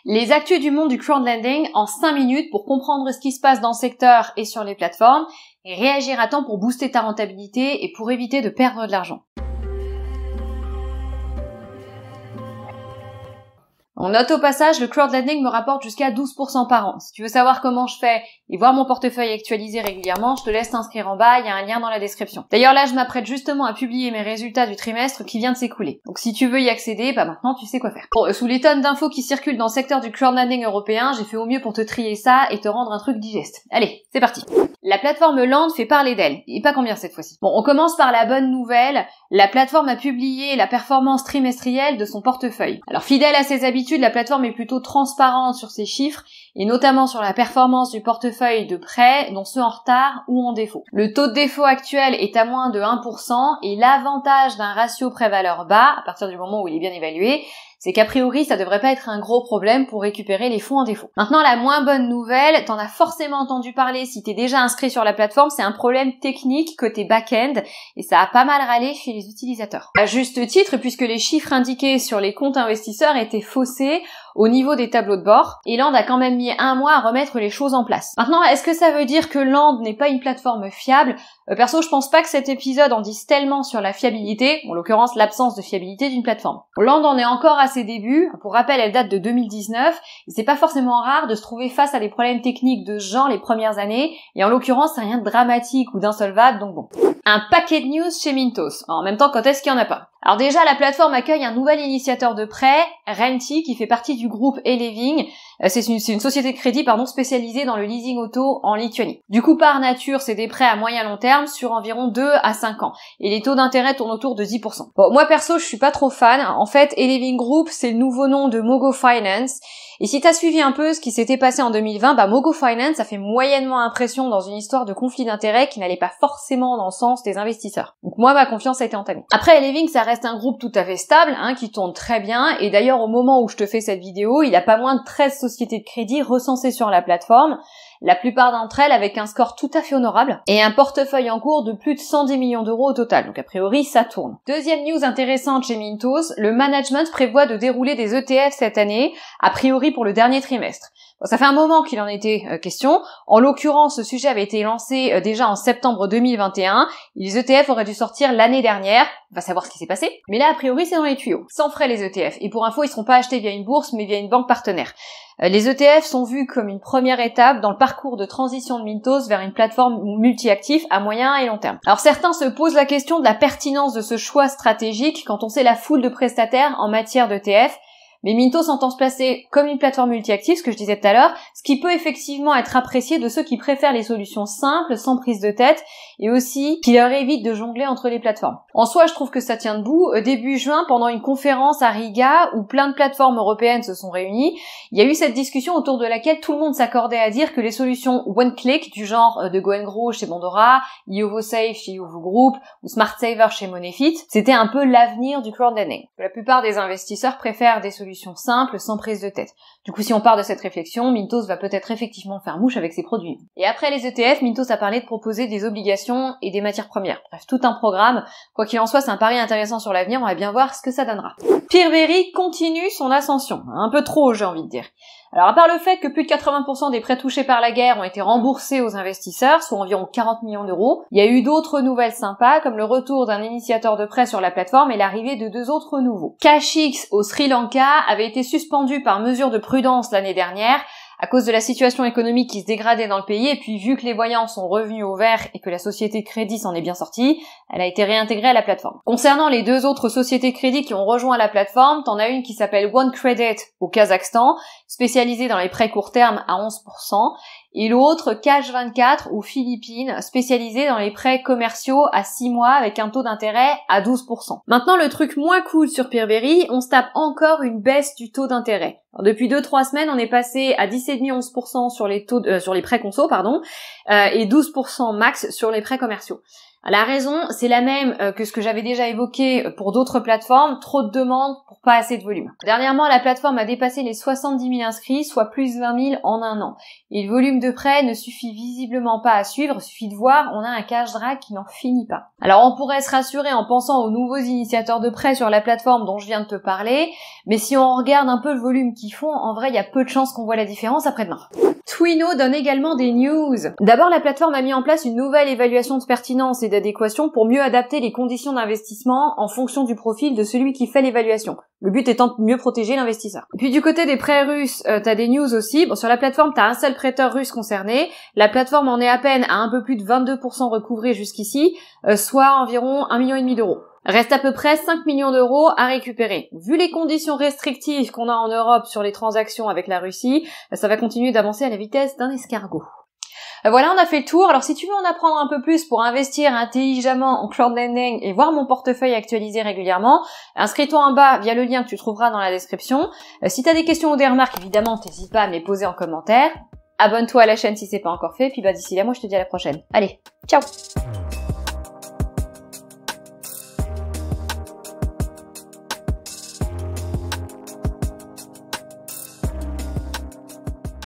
Les actus du monde du crowdlending en 5 minutes pour comprendre ce qui se passe dans le secteur et sur les plateformes et réagir à temps pour booster ta rentabilité et pour éviter de perdre de l'argent. On note au passage, le crowdlending me rapporte jusqu'à 12% par an. Si tu veux savoir comment je fais et voir mon portefeuille actualisé régulièrement, je te laisse t'inscrire en bas, il y a un lien dans la description. D'ailleurs là, je m'apprête justement à publier mes résultats du trimestre qui vient de s'écouler. Donc si tu veux y accéder, maintenant tu sais quoi faire. Bon, sous les tonnes d'infos qui circulent dans le secteur du crowdlending européen, j'ai fait au mieux pour te trier ça et te rendre un truc digeste. Allez, c'est parti. La plateforme Land fait parler d'elle, et pas combien cette fois-ci. Bon, on commence par la bonne nouvelle, la plateforme a publié la performance trimestrielle de son portefeuille. Alors fidèle à ses habitudes, la plateforme est plutôt transparente sur ses chiffres, et notamment sur la performance du portefeuille de prêts, dont ceux en retard ou en défaut. Le taux de défaut actuel est à moins de 1%, et l'avantage d'un ratio prêt-valeur bas, à partir du moment où il est bien évalué, c'est qu'a priori, ça devrait pas être un gros problème pour récupérer les fonds en défaut. Maintenant, la moins bonne nouvelle, t'en as forcément entendu parler si t'es déjà inscrit sur la plateforme, c'est un problème technique côté back-end, et ça a pas mal râlé chez les utilisateurs. À juste titre, puisque les chiffres indiqués sur les comptes investisseurs étaient faussés au niveau des tableaux de bord, et Land a quand même mis 1 mois à remettre les choses en place. Maintenant, est-ce que ça veut dire que Land n'est pas une plateforme fiable ? Perso, je pense pas que cet épisode en dise tellement sur la fiabilité, en l'occurrence l'absence de fiabilité d'une plateforme. Land en est encore à ses débuts, pour rappel elle date de 2019, et c'est pas forcément rare de se trouver face à des problèmes techniques de ce genre les premières années, et en l'occurrence c'est rien de dramatique ou d'insolvable, donc bon. Un paquet de news chez Mintos. En même temps, quand est-ce qu'il y en a pas ? Alors déjà, la plateforme accueille un nouvel initiateur de prêt, Renty, qui fait partie du groupe Eleving. C'est une société de crédit spécialisée dans le leasing auto en Lituanie. Du coup, par nature, c'est des prêts à moyen long terme sur environ 2 à 5 ans. Et les taux d'intérêt tournent autour de 10%. Bon, moi perso, je suis pas trop fan. En fait, Eleving Group, c'est le nouveau nom de Mogo Finance. Et si t'as suivi un peu ce qui s'était passé en 2020, Mogo Finance a fait moyennement impression dans une histoire de conflit d'intérêts qui n'allait pas forcément dans le sens des investisseurs. Donc moi, ma confiance a été entamée. Après, Eleving, ça reste un groupe tout à fait stable, qui tourne très bien. Et d'ailleurs, au moment où je te fais cette vidéo, il y a pas moins de 13 sociétés de crédit recensées sur la plateforme. La plupart d'entre elles avec un score tout à fait honorable et un portefeuille en cours de plus de 110 millions d'euros au total. Donc a priori, ça tourne. Deuxième news intéressante chez Mintos, le management prévoit de dérouler des ETF cette année, a priori pour le dernier trimestre. Bon, ça fait un moment qu'il en était question. En l'occurrence, ce sujet avait été lancé déjà en septembre 2021. Les ETF auraient dû sortir l'année dernière. On va savoir ce qui s'est passé. Mais là, a priori, c'est dans les tuyaux. Sans frais les ETF. Et pour info, ils seront pas achetés via une bourse, mais via une banque partenaire. Les ETF sont vus comme une première étape dans le parcours de transition de Mintos vers une plateforme multi-actifs à moyen et long terme. Alors certains se posent la question de la pertinence de ce choix stratégique quand on sait la foule de prestataires en matière d'ETF. Mais Mintos entend se placer comme une plateforme multi-active, ce que je disais tout à l'heure, ce qui peut effectivement être apprécié de ceux qui préfèrent les solutions simples, sans prise de tête, et aussi qui leur évitent de jongler entre les plateformes. En soi, je trouve que ça tient debout. Début juin, pendant une conférence à Riga, où plein de plateformes européennes se sont réunies, il y a eu cette discussion autour de laquelle tout le monde s'accordait à dire que les solutions one-click, du genre de Go & Grow chez Bondora, YovoSafe chez Yovo Group, ou Smart Saver chez Monefit, c'était un peu l'avenir du crowdlending. La plupart des investisseurs préfèrent des solutions simple, sans prise de tête. Du coup, si on part de cette réflexion, Mintos va peut-être effectivement faire mouche avec ses produits. Et après les ETF, Mintos a parlé de proposer des obligations et des matières premières. Bref, tout un programme. Quoi qu'il en soit, c'est un pari intéressant sur l'avenir, on va bien voir ce que ça donnera. Peerberry continue son ascension. Un peu trop, j'ai envie de dire. Alors, à part le fait que plus de 80% des prêts touchés par la guerre ont été remboursés aux investisseurs, soit environ 40 millions d'euros, il y a eu d'autres nouvelles sympas, comme le retour d'un initiateur de prêt sur la plateforme et l'arrivée de 2 autres nouveaux. Cashix au Sri Lanka avait été suspendu par mesure de prudence l'année dernière, à cause de la situation économique qui se dégradait dans le pays, et puis vu que les voyants sont revenus au vert et que la société de crédit s'en est bien sortie, elle a été réintégrée à la plateforme. Concernant les 2 autres sociétés de crédit qui ont rejoint la plateforme, t'en as une qui s'appelle One Credit au Kazakhstan, spécialisée dans les prêts court terme à 11%, et l'autre Cash24 aux Philippines, spécialisée dans les prêts commerciaux à 6 mois avec un taux d'intérêt à 12%. Maintenant, le truc moins cool sur Peerberry, on se tape encore une baisse du taux d'intérêt. Alors, depuis 2-3 semaines, on est passé à 10,5-11% sur les prêts conso, et 12% max sur les prêts commerciaux. La raison, c'est la même que ce que j'avais déjà évoqué pour d'autres plateformes, trop de demandes pour pas assez de volume. Dernièrement, la plateforme a dépassé les 70 000 inscrits, soit plus 20 000 en un an. Et le volume de prêt ne suffit visiblement pas à suivre, suffit de voir, on a un cash drag qui n'en finit pas. Alors on pourrait se rassurer en pensant aux nouveaux initiateurs de prêt sur la plateforme dont je viens de te parler, mais si on regarde un peu le volume qu'ils font, en vrai il y a peu de chances qu'on voit la différence après-demain. Twino donne également des news. D'abord, la plateforme a mis en place une nouvelle évaluation de pertinence et d'adéquation pour mieux adapter les conditions d'investissement en fonction du profil de celui qui fait l'évaluation. Le but étant de mieux protéger l'investisseur. Et puis du côté des prêts russes, t'as des news aussi. Bon, sur la plateforme, t'as un seul prêteur russe concerné. La plateforme en est à peine à un peu plus de 22% recouvré jusqu'ici, soit environ 1,5 million d'euros. Reste à peu près 5 millions d'euros à récupérer. Vu les conditions restrictives qu'on a en Europe sur les transactions avec la Russie, ça va continuer d'avancer à la vitesse d'un escargot. Voilà, on a fait le tour. Alors si tu veux en apprendre un peu plus pour investir intelligemment en crowdlending et voir mon portefeuille actualisé régulièrement, inscris-toi en bas via le lien que tu trouveras dans la description. Si tu as des questions ou des remarques, évidemment, n'hésite pas à me les poser en commentaire. Abonne-toi à la chaîne si c'est pas encore fait, puis d'ici là, moi je te dis à la prochaine. Allez, ciao!